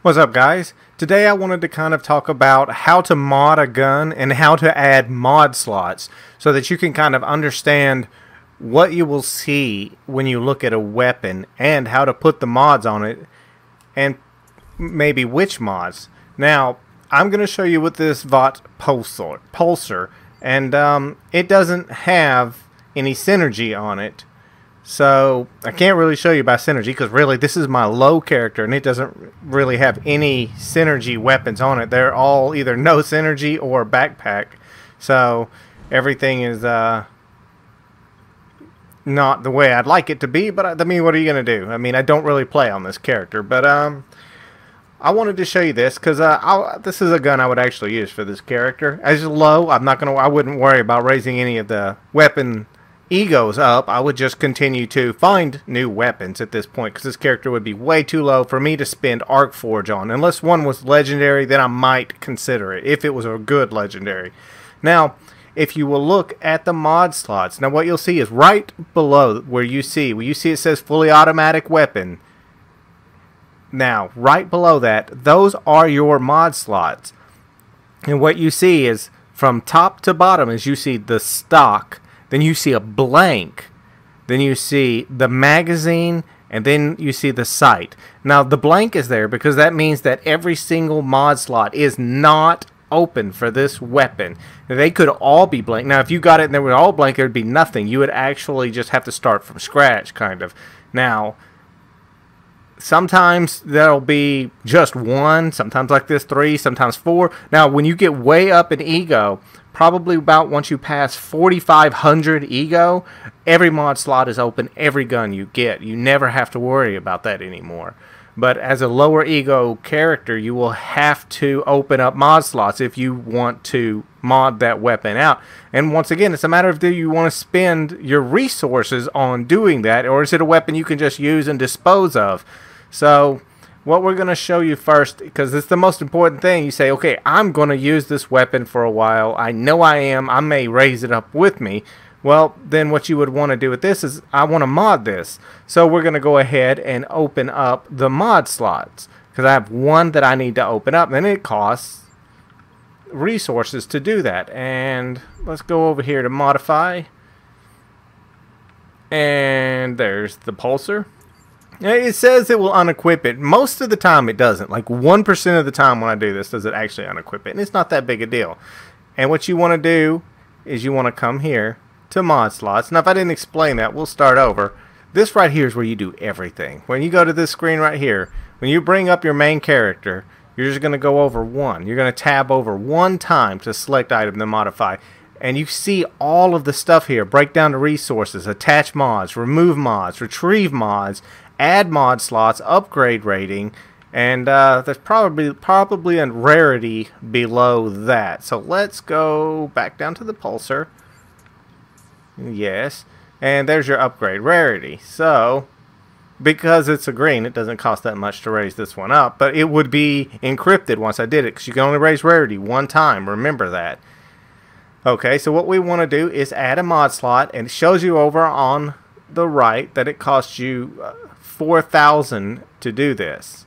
What's up, guys? Today I wanted to kind of talk about how to mod a gun and how to add mod slots so that you can kind of understand what you will see when you look at a weapon and how to put the mods on it and maybe which mods. Now, I'm going to show you with this VOT pulsar and it doesn't have any synergy on it. So I can't really show you by synergy because really this is my low character and it doesn't really have any synergy weapons on it. They're all either no synergy or backpack. So everything is not the way I'd like it to be. But I mean, what are you going to do? I mean, I don't really play on this character. But I wanted to show you this because this is a gun I would actually use for this character. As low, I wouldn't worry about raising any of the weapon egos up. I would just continue to find new weapons at this point because this character would be way too low for me to spend Arc Forge on. Unless one was legendary, then I might consider it if it was a good legendary. Now, if you will look at the mod slots, now what you'll see is right below where you see it says fully automatic weapon. Now, right below that, those are your mod slots. And what you see is from top to bottom is you see the stock. Then you see a blank, then you see the magazine, and then you see the sight. Now the blank is there because that means that every single mod slot is not open for this weapon. Now, they could all be blank. Now if you got it and they were all blank, there would be nothing. You would actually just have to start from scratch, kind of. Now, sometimes there'll be just one, sometimes like this 3, sometimes 4. Now when you get way up in ego, probably about once you pass 4,500 ego, every mod slot is open, every gun you get. You never have to worry about that anymore. But as a lower ego character, you will have to open up mod slots if you want to mod that weapon out. And once again, it's a matter of do you want to spend your resources on doing that, or is it a weapon you can just use and dispose of? So what we're going to show you first, because it's the most important thing, you say, okay, I'm going to use this weapon for a while. I know I am. I may raise it up with me. Well, then what you would want to do with this is I want to mod this. So we're going to go ahead and open up the mod slots because I have one that I need to open up, and it costs resources to do that. And let's go over here to modify. And there's the pulsar. It says it will unequip it. Most of the time it doesn't. Like 1% of the time when I do this does it actually unequip it. And it's not that big a deal. And what you want to do is you want to come here to mod slots. Now if I didn't explain that, we'll start over. This right here is where you do everything. When you go to this screen right here, when you bring up your main character, you're just going to go over one. You're going to tab over one time to select item to modify. And you see all of the stuff here. Break down the resources, attach mods, remove mods, retrieve mods, add mod slots, upgrade rating, and there's probably a rarity below that. So let's go back down to the pulsar. Yes, and there's your upgrade rarity. So because it's a green, it doesn't cost that much to raise this one up, but it would be encrypted once I did it because you can only raise rarity one time. Remember that. Okay, so what we want to do is add a mod slot, and it shows you over on the right that it costs you 4,000 to do this,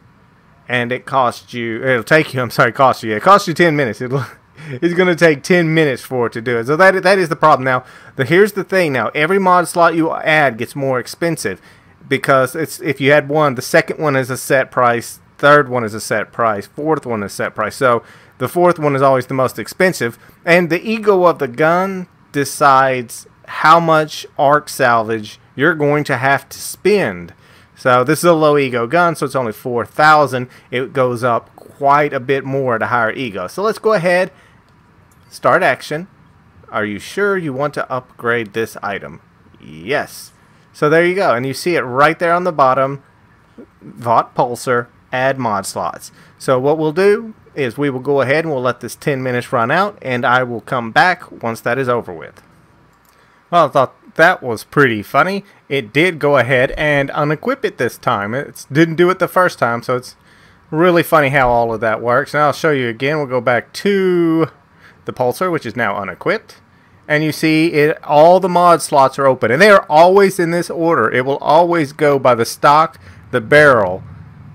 and it costs you, it costs you 10 minutes. It's going to take 10 minutes for it to do it. So that is the problem. Now here's the thing. Now every mod slot you add gets more expensive because if you had one, the second one is a set price, third one is a set price, fourth one is a set price. So the fourth one is always the most expensive, and the ego of the gun decides how much arc salvage you're going to have to spend. So this is a low ego gun, so it's only 4,000. It goes up quite a bit more at a higher ego. So let's go ahead, start action. Are you sure you want to upgrade this item? Yes. So there you go, and you see it right there on the bottom. VOT pulsar, add mod slots. So what we'll do is we will go ahead and we'll let this 10 minutes run out, and I will come back once that is over with. Well, I thought that was pretty funny. It did go ahead and unequip it this time. It didn't do it the first time, so it's really funny how all of that works. Now I'll show you again. We'll go back to the pulsar, which is now unequipped. And you see it, all the mod slots are open, and they are always in this order. It will always go by the stock, the barrel,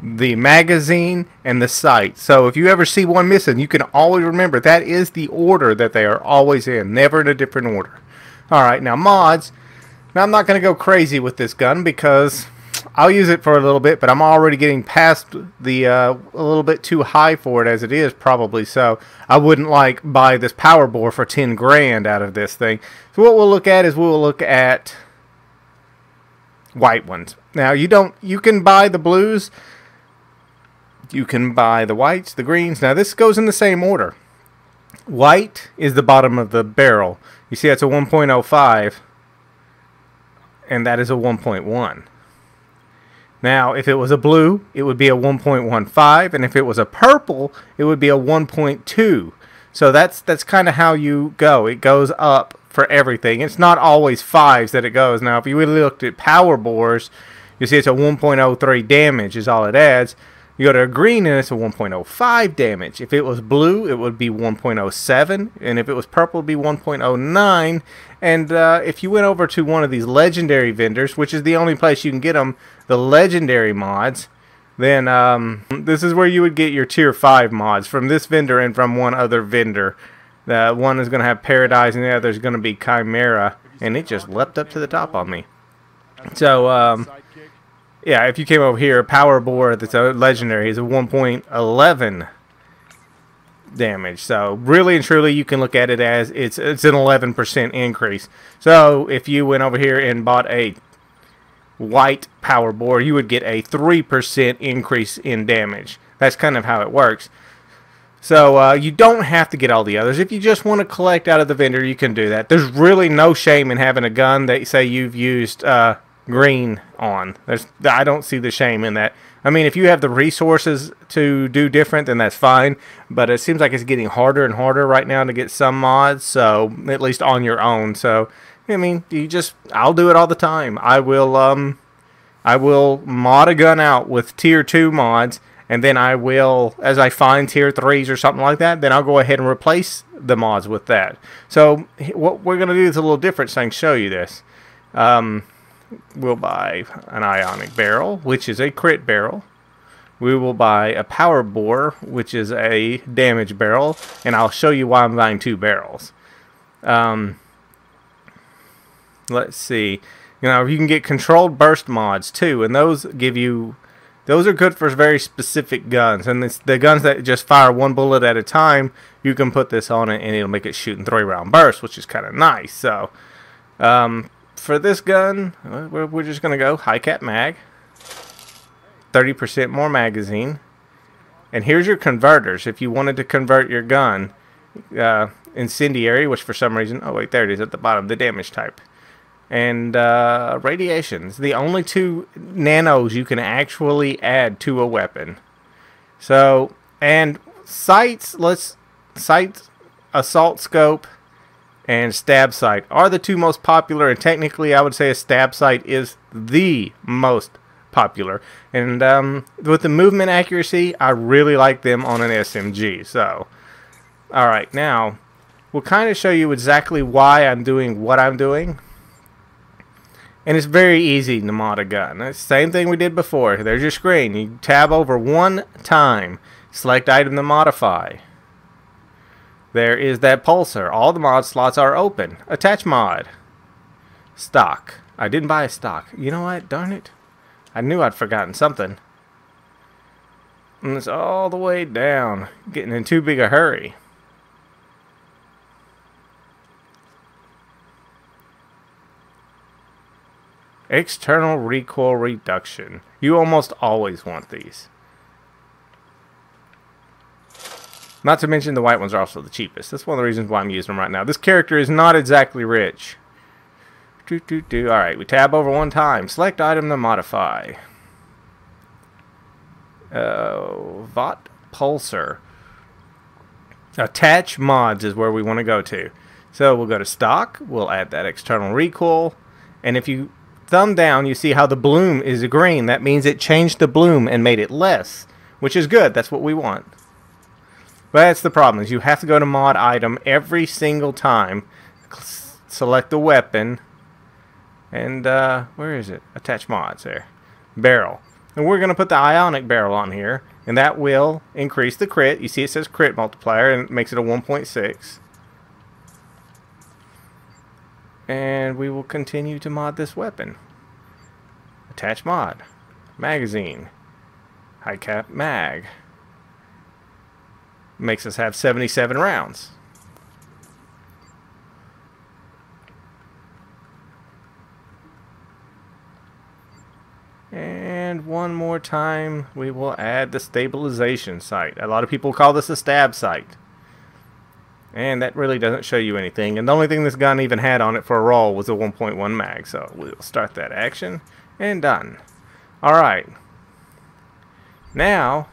the magazine, and the sight. So if you ever see one missing, you can always remember that is the order that they are always in, never in a different order. Alright, now mods. Now I'm not going to go crazy with this gun because I'll use it for a little bit, but I'm already getting past the a little bit too high for it as it is, probably. So I wouldn't like buy this power bore for 10 grand out of this thing. So what we'll look at is we'll look at white ones. Now you can buy the blues, you can buy the whites, the greens. Now this goes in the same order. White is the bottom of the barrel. You see that's a 1.05, and that is a 1.1. Now, if it was a blue, it would be a 1.15, and if it was a purple, it would be a 1.2. So that's kind of how you go. It goes up for everything. It's not always fives that it goes. Now, if you really looked at power bores, you see it's a 1.03 damage is all it adds. You go to a green and it's a 1.05 damage. If it was blue, it would be 1.07, and if it was purple, it would be 1.09. And if you went over to one of these legendary vendors, which is the only place you can get them, the legendary mods, then this is where you would get your tier 5 mods from this vendor and from one other vendor. One is going to have Paradise and the other is going to be Chimera, and it just leapt up to the top on me. So, yeah, if you came over here, a power bore that's a legendary is a 1.11 damage. So really and truly, you can look at it as it's an 11% increase. So if you went over here and bought a white power bore, you would get a 3% increase in damage. That's kind of how it works. So you don't have to get all the others. If you just want to collect out of the vendor, you can do that. There's really no shame in having a gun that say you've used green on. I don't see the shame in that. I mean, if you have the resources to do different, then that's fine. But it seems like it's getting harder and harder right now to get some mods. So at least on your own. So I mean, I'll do it all the time. I will mod a gun out with tier 2 mods, and then I will, as I find tier 3s or something like that, then I'll go ahead and replace the mods with that. So what we're going to do is a little different, so I can show you this. We'll buy an ionic barrel, which is a crit barrel. We will buy a power bore, which is a damage barrel, and I'll show you why I'm buying 2 barrels. Let's see. You know, you can get controlled burst mods too, and those are good for very specific guns. And it's the guns that just fire 1 bullet at a time, you can put this on it and it'll make it shoot in 3-round bursts, which is kind of nice. So for this gun, we're just going to go high cap mag, 30% more magazine, and here's your converters. If you wanted to convert your gun, incendiary, which for some reason, oh wait, there it is at the bottom, the damage type, and radiations, the only 2 nanos you can actually add to a weapon. So, and sights, sights, assault scope, and stab sight are the 2 most popular, and technically I would say a stab sight is the most popular. And with the movement accuracy, I really like them on an SMG. So, alright, now we'll kind of show you exactly why I'm doing what I'm doing. And it's very easy to mod a gun. It's the same thing we did before. There's your screen. You tab over 1 time, select item to modify. There is that pulsar. All the mod slots are open. Attach mod. Stock. I didn't buy a stock. You know what? Darn it. I knew I'd forgotten something. And it's all the way down. Getting in too big a hurry. External recoil reduction. You almost always want these. Not to mention the white ones are also the cheapest. That's one of the reasons why I'm using them right now. This character is not exactly rich. Alright, we tab over 1 time. Select item to modify. VOT Pulsar. Attach mods is where we want to go to. So we'll go to stock. We'll add that external recoil. And if you thumb down, you see how the bloom is green. That means it changed the bloom and made it less, which is good. That's what we want. But that's the problem, is you have to go to mod item every single time. Select the weapon. And, where is it? Attach mods there. Barrel. And we're going to put the ionic barrel on here, and that will increase the crit. You see it says crit multiplier, and it makes it a 1.6. And we will continue to mod this weapon. Attach mod. Magazine. High cap mag. Makes us have 77 rounds. And one more time, we will add the stabilization sight. A lot of people call this a stab sight. And that really doesn't show you anything. And the only thing this gun even had on it for a roll was a 1.1 mag. So we'll start that action. And done. Alright. Now,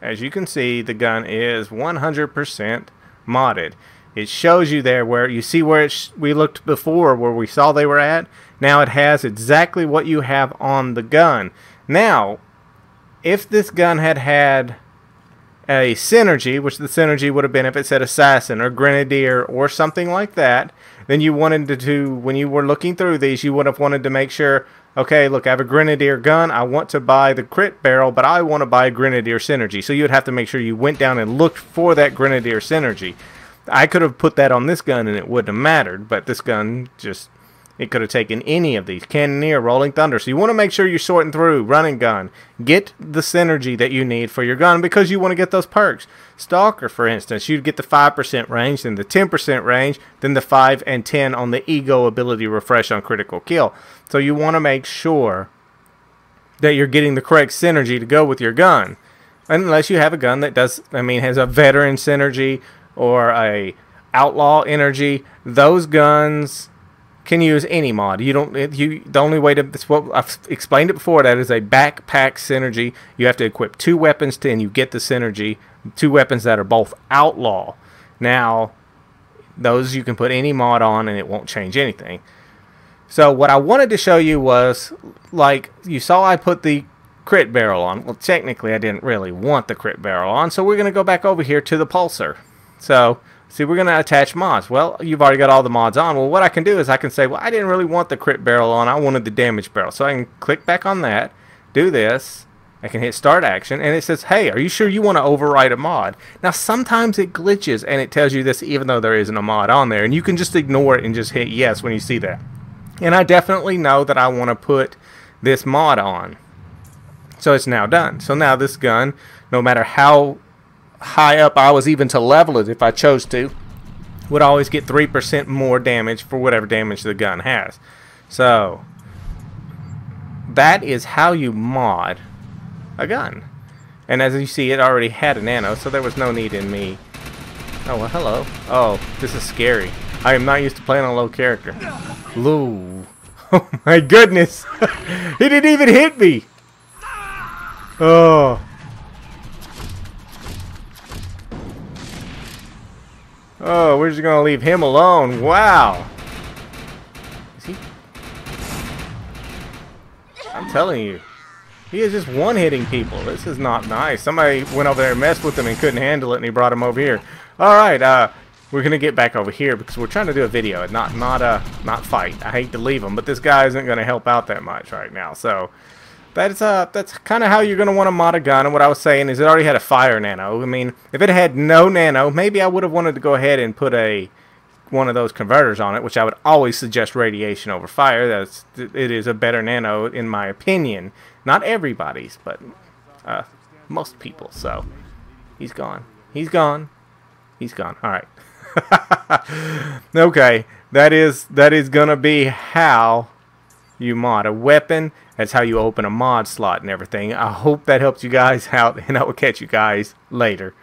as you can see, the gun is 100% modded. It shows you there where you see where we looked before, where we saw they were at. Now it has exactly what you have on the gun. Now, if this gun had had a synergy, which the synergy would have been if it said assassin or grenadier or something like that, then you wanted to, when you were looking through these, you would have wanted to make sure, okay, look, I have a grenadier gun, I want to buy the crit barrel, but I want to buy a grenadier synergy. So you would have to make sure you went down and looked for that grenadier synergy. I could have put that on this gun and it wouldn't have mattered, but this gun just, it could have taken any of these. Cannoneer, Rolling Thunder. So you want to make sure you're sorting through. Running gun. Get the synergy that you need for your gun because you want to get those perks. Stalker, for instance, you'd get the 5% range, then the 10% range, then the 5 and 10 on the ego ability refresh on critical kill. So you want to make sure that you're getting the correct synergy to go with your gun. Unless you have a gun that does, has a veteran synergy or a outlaw energy. Those guns can use any mod. The only way to, it's what I've explained it before, that is a backpack synergy. You have to equip 2 weapons and you get the synergy. 2 weapons that are both outlaw. Now, those you can put any mod on and it won't change anything. So what I wanted to show you was, like you saw I put the crit barrel on. Well, technically I didn't really want the crit barrel on, so we're going to go back over here to the pulsar. So, see, we're going to attach mods. Well, you've already got all the mods on. Well, what I can do is I can say, well, I didn't really want the crit barrel on. I wanted the damage barrel. So I can click back on that, do this. I can hit start action, and it says, hey, are you sure you want to override a mod? Now, sometimes it glitches, and it tells you this even though there isn't a mod on there. And you can just ignore it and just hit yes when you see that. And I definitely know that I want to put this mod on. So it's now done. So now this gun, no matter how high up I was even to level it if I chose to, would always get 3% more damage for whatever damage the gun has. So that is how you mod a gun. And as you see, it already had a nano, so there was no need in me. Oh, well, hello. Oh, this is scary. I am not used to playing on low character. Lou. Oh my goodness. He didn't even hit me. Oh. Oh, we're just going to leave him alone. Wow. Is he? I'm telling you. He is just one-hitting people. This is not nice. Somebody went over there and messed with him and couldn't handle it, and he brought him over here. Alright, we're going to get back over here because we're trying to do a video and not fight. I hate to leave him, but this guy isn't going to help out that much right now. So that's kind of how you're going to want to mod a gun. And what I was saying is it already had a fire nano. I mean, if it had no nano, maybe I would have wanted to go ahead and put one of those converters on it, which I would always suggest radiation over fire. It is a better nano in my opinion. Not everybody's, but most people. So he's gone. He's gone. He's gone. All right. Okay, that is gonna be how you mod a weapon. That's how you open a mod slot and everything. I hope that helps you guys out, and I will catch you guys later.